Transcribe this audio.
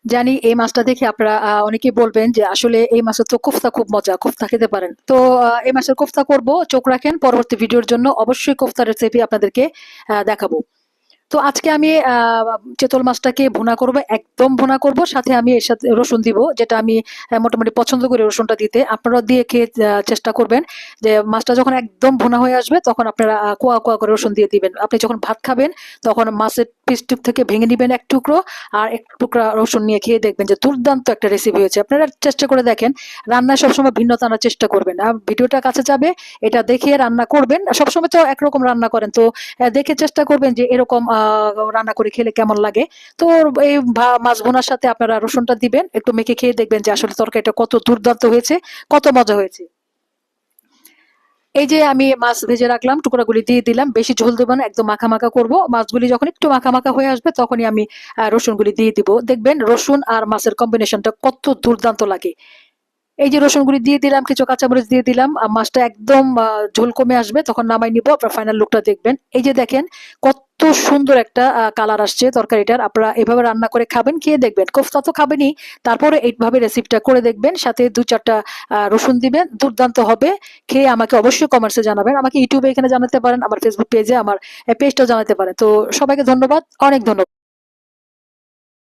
জানি এই মাছটা দেখে আপনারা অনেকেই বলবেন যে আসলে এই মাছের তো কোফতা খুব মজা, কোফতা খেতে পারেন। তো এই মাছের কোফতা করব, চোখ রাখেন পরবর্তী ভিডিওর জন্য। অবশ্যই কোফতার রেসিপি আপনাদেরকে দেখাবো। তো আজকে আমি চিতল মাছটাকে ভুনা করব, একদম ভুনা করব। সাথে আমি এর সাথে রসুন দিব, যেটা আমি মোটামুটি পছন্দ করি রসুনটা দিতে। আপনারাও দিয়ে খেয়ে চেষ্টা করবেন যে মাছটা যখন একদম ভুনা হয়ে আসবে তখন আপনারা কোয়া কোয়া করে রসুন দিয়ে দিবেন। আপনি যখন ভাত খাবেন তখন মাছের পিস টুক থেকে ভেঙে নিবেন এক টুকরো, আর এক টুকরা রসুন নিয়ে খেয়ে দেখবেন যে দুর্দান্ত একটা রেসিপি হয়েছে। আপনারা চেষ্টা করে দেখেন, রান্নায় সবসময় ভিন্নতা আনার চেষ্টা করবেন। আর ভিডিওটা কাছে যাবে, এটা দেখে রান্না করবেন। সবসময় তো একরকম রান্না করেন, তো দেখে চেষ্টা করবেন যে এরকম রান্না করে খেলে কেমন লাগে। তো এই মাছ ভুনার সাথে আপনারা রসুনটা দিবেন, একটু মেখে খেয়ে দেখবেন যে আসলে তরকারিটা কত দুর্দান্ত হয়েছে, কত মজা হয়েছে। এই যে আমি মাছ ভেজে রাখলাম, টুকরাগুলি দিয়ে দিলাম। বেশি ঝোল দেবো না, একদম মাখা মাখা করবো। মাছগুলি যখন একটু মাখা মাখা হয়ে আসবে তখনই আমি রসুনগুলি দিয়ে দিব। দেখবেন রসুন আর মাছের কম্বিনেশনটা কত দুর্দান্ত লাগে। এই যে রসুনগুলি দিয়ে দিলাম, কিছু কাঁচামরিচ দিয়ে দিলাম। মাছটা একদম ঝোল কমে আসবে তখন নামাই নিব। আপনার ফাইনাল লুকটা দেখবেন। এই যে দেখেন কত সুন্দর একটা কালার আসছে তরকারিটার। আপনারা এভাবে রান্না করে খাবেন, খেয়ে দেখবেন। কোফতা তো খাবেনই, তারপরে এইভাবে রেসিপিটা করে দেখবেন। সাথে ২-৪টা রসুন দিবেন, দুর্দান্ত হবে। খেয়ে আমাকে অবশ্যই কমেন্টসে জানাবেন। আমাকে ইউটিউবে এখানে জানাতে পারেন, আমার ফেসবুক পেজে, আমার পেজটাও জানাতে পারেন। তো সবাইকে ধন্যবাদ, অনেক ধন্যবাদ।